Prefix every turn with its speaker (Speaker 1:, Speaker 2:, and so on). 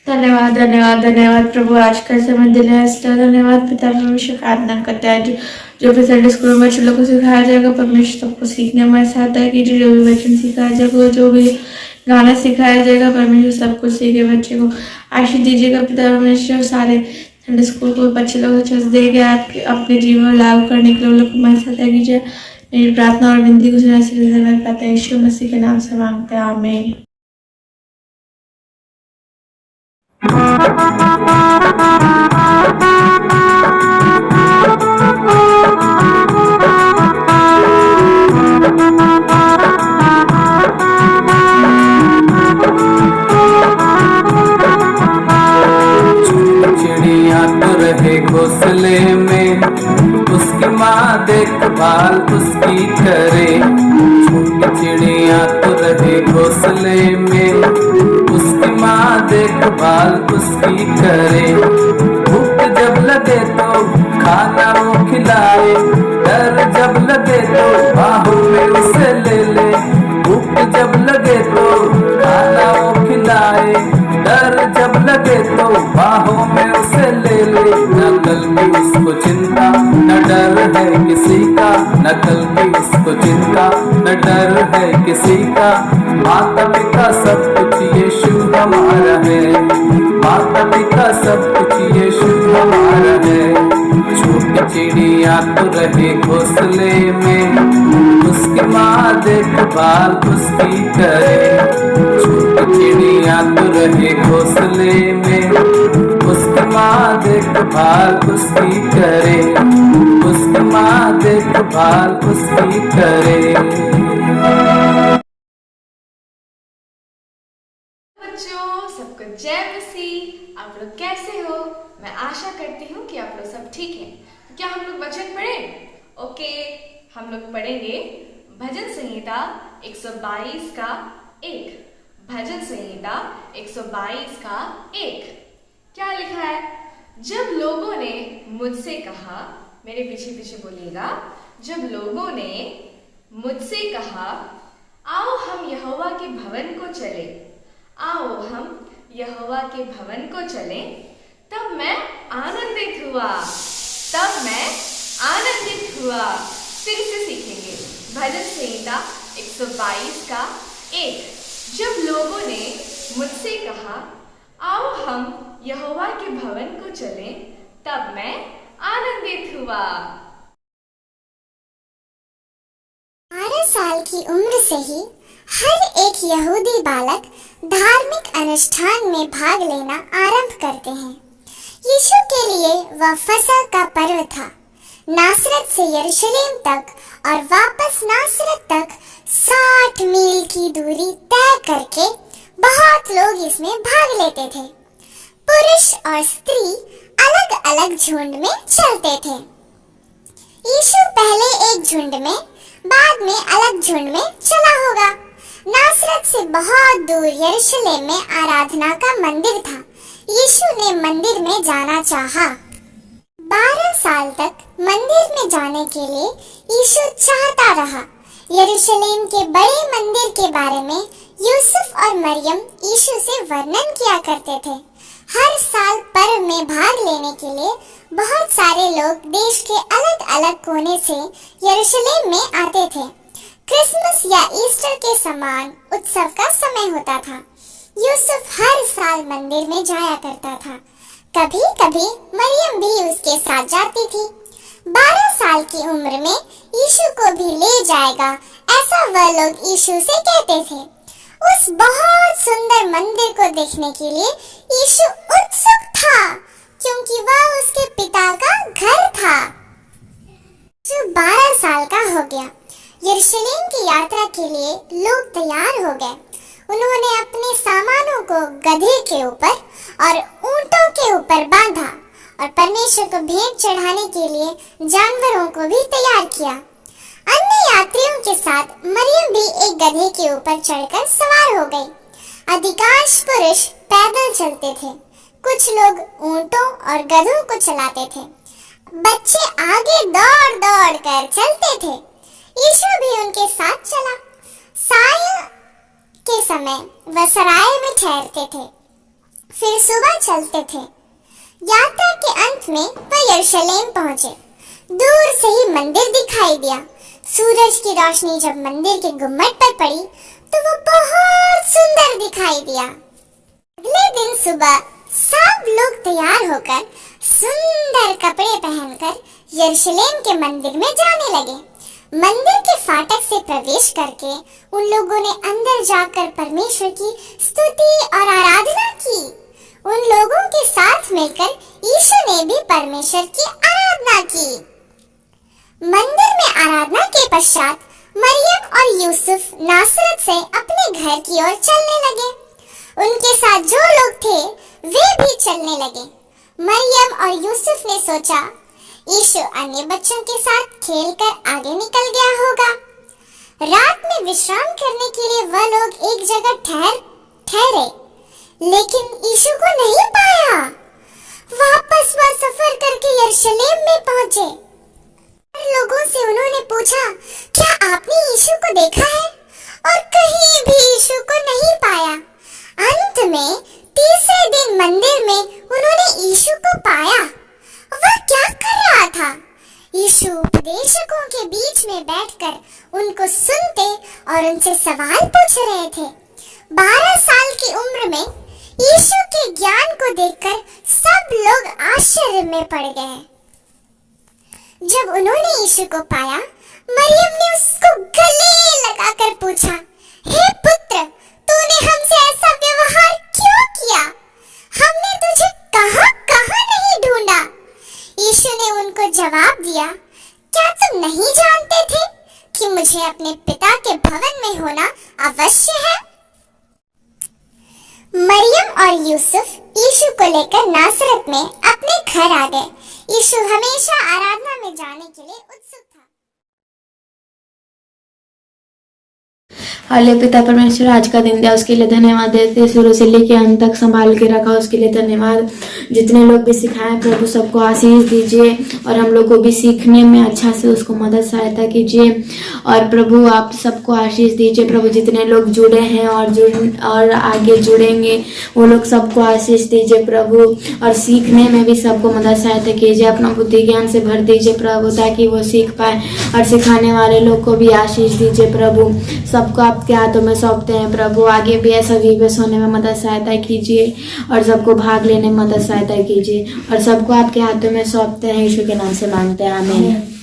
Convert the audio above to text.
Speaker 1: धन्यवाद धन्यवाद धन्यवाद प्रभु, आज का समय दिला है इसलिए धन्यवाद। पिता परमेश्वर का आराधना करते हैं जो भी संडे स्कूल में बच्चे लोग को सिखाया जाएगा, परमेश्वर सबको सीखने में सहायता कीजिए। जो भी वचन सिखाया जाएगा, जो भी गाना सिखाया जाएगा, परमेश्वर सब कुछ सीखे बच्चे को आशीष दीजिएगा। पिता परमेश्वर सारे संडे स्कूल को बच्चे लोग अच्छे से देके आपके अपने जीवन में लागू करने के लिए उन लोग को मैं सहायता कीजिए। मेरी प्रार्थना और विनती को सुना से धन्यवाद पाते हैं, यीशु मसीह के नाम से मांगते हैं, आमीन।
Speaker 2: चिड़िया तो रहे घोंसले में, उसकी माँ देखभाल उसकी करे। छोटी चिड़िया तो रहे घोंसले में, उसकी माँ देखभाल उसकी करे। भूख जब लगे तो खाना वो खिलाए, डर जब लगे तो बाहों में उसे ले ले। भूख जब लगे तो खाना वो खिलाए, डर जब लगे तो बाहों में उसे ले ले। न कल की उसको चिंता न डर है किसी का, न कल की उसको चिंता न डर है किसी का। माता पिता सब कुछ यीशु हमारा है, माता पिता सब कुछ यीशु हमारा है। छोटी चिड़िया तो रहे घोंसले में, उसकी माँ देखभाल उसकी करे। छोटी चिड़िया तो रहे घोंसले में, उसकी माँ देखभाल उसकी करे। उसकी माँ देखभाल उसकी करे।
Speaker 3: बच्चों, सबको जय मसीह। आप लोग कैसे हो? मैं आशा करती हूँ कि आप लोग सब ठीक हैं। तो क्या हम लोग वचन पढ़ें? ओके, हम लोग पढ़ेंगे भजन संहिता 122 का 1। भजन संहिता 122 का 1। क्या लिखा है? जब लोगों ने मुझसे कहा, मेरे पीछे पीछे बोलिएगा। जब लोगों ने मुझसे कहा, आओ हम यहोवा के भवन को चले, आओ हम यहोवा के भवन को चलें, तब मैं आनंदित हुआ, तब मैं आनंदित हुआ। फिर से सीखेंगे भजन संहिता 122 का 1। जब लोगों ने मुझसे कहा, आओ हम यहोवा के भवन को चलें, तब मैं आनंदित हुआ।
Speaker 4: 12 साल की उम्र से ही हर एक यहूदी बालक धार्मिक अनुष्ठान में भाग लेना आरंभ करते हैं। यीशु के लिए वह फसह का पर्व था। नासरत से यरूशलेम तक और वापस नासरत तक 60 मील की दूरी तय करके बहुत लोग इसमें भाग लेते थे। पुरुष और स्त्री अलग अलग झुंड में चलते थे। यीशु पहले एक झुंड में, बाद में अलग झुंड में चला होगा। नासरत से बहुत दूर यरूशलेम में आराधना का मंदिर था। यीशु ने मंदिर में जाना चाहा। 12 साल तक मंदिर में जाने के लिए यीशु चाहता रहा। यरूशलेम के बड़े मंदिर के बारे में यूसुफ और मरियम यीशु से वर्णन किया करते थे। हर साल पर्व में भाग लेने के लिए बहुत सारे लोग देश के अलग अलग कोने से यरूशलेम में आते थे। क्रिसमस या ईस्टर के समान उत्सव का समय होता था। यूसुफ हर साल मंदिर में जाया करता था। कभी कभी मरियम भी उसके साथ जाती थी। 12 साल की उम्र में यीशु को भी ले जाएगा, ऐसा वह लोग यीशु से कहते थे। उस बहुत सुंदर मंदिर को देखने के लिए यीशु उत्सुक था, क्योंकि वह उसके पिता का घर था। जो 12 साल का हो गया, यरूशलेम की यात्रा के लिए लोग तैयार हो गए। उन्होंने अपने सामानों को गधे के ऊपर और ऊंटों के ऊपर बांधा और परमेश्वर को भेंट चढ़ाने के लिए जानवरों को भी तैयार किया। अन्य यात्रियों के साथ मरियम भी एक गधे के ऊपर चढ़कर सवार हो गई। अधिकांश पुरुष पैदल चलते थे। कुछ लोग ऊंटों और गधों को चलाते थे। बच्चे आगे दौड़ दौड़ कर चलते थे। यीशु भी उनके साथ चला। साय के समय वह सराय में ठहरते थे। फिर सुबह चलते थे। यात्रा के अंत में वह यरूशलेम पहुंचे। दूर से ही मंदिर दिखाई दिया। सूरज की रोशनी जब मंदिर के गुम्बद पर पड़ी तो वो बहुत सुंदर दिखाई दिया। अगले दिन सुबह सब लोग तैयार होकर सुंदर कपड़े पहनकर यरूशलेम के मंदिर में जाने लगे। मंदिर के फाटक से प्रवेश करके उन लोगों ने अंदर जाकर परमेश्वर की स्तुति और आराधना की। उन लोगों के साथ मिलकर यीशु ने भी परमेश्वर की आराधना की। मंदिर में आराधना के पश्चात मरियम और यूसुफ नासरत से अपने घर की ओर चलने लगे। उनके साथ जो लोग थे वे भी चलने लगे। मरियम और यूसुफ ने सोचा यीशु अन्य बच्चों के साथ खेलकर आगे निकल गया होगा। रात में विश्राम करने के लिए वह लोग एक जगह ठहरे, लेकिन यीशु को नहीं पाया। वापस वह सफर करके यरूशलेम में पहुंचे। लोगों से उन्होंने पूछा, क्या आपने यीशु को देखा है? और कहीं भी यीशु को नहीं पाया। अंत में तीसरे दिन मंदिर में उन्होंने यीशु को पाया। वह क्या कर रहा था? यीशु उपदेशकों के बीच में बैठकर उनको सुनते और उनसे सवाल पूछ रहे थे। 12 साल की उम्र में यीशु के ज्ञान को देखकर सब लोग आश्चर्य में पड़ गए। जब उन्होंने यीशु को पाया, मरियम ने उसको गले लगाकर पूछा, हे पुत्र, तूने हमसे ऐसा व्यवहार क्यों किया? हमने तुझे कहां नहीं ढूंढा। यीशु ने उनको जवाब दिया, क्या तुम नहीं जानते थे कि मुझे अपने पिता के भवन में होना अवश्य है? मरियम और यूसुफ यीशु को लेकर नासरत में अपने घर आ गए। यीशु हमेशा आराधना में जाने के लिए उत्सुक था।
Speaker 1: हाले पिता परमेश्वर, आज का दिन दिया उसके लिए धन्यवाद देते। शुरू से लेकर अंत तक संभाल के रखा उसके लिए धन्यवाद। जितने लोग भी सिखाएं प्रभु सबको आशीष दीजिए और हम लोग को भी सीखने में अच्छा से उसको मदद सहायता कीजिए। और प्रभु आप सबको आशीष दीजिए। प्रभु जितने लोग जुड़े हैं और आगे जुड़ेंगे वो लोग सबको आशीष दीजिए प्रभु। और सीखने में भी सबको मदद सहायता कीजिए। अपना बुद्धि ज्ञान से भर दीजिए प्रभु, ताकि वो सीख पाए। और सिखाने वाले लोग को भी आशीष दीजिए प्रभु। सबको आपके हाथों में सौंपते हैं प्रभु। आगे भी ऐसा विवेश होने में मदद सहायता कीजिए और सबको भाग लेने में मदद सहायता कीजिए। और सबको आपके हाथों में सौंपते हैं, यीशु के नाम से मांगते हैं, आमीन।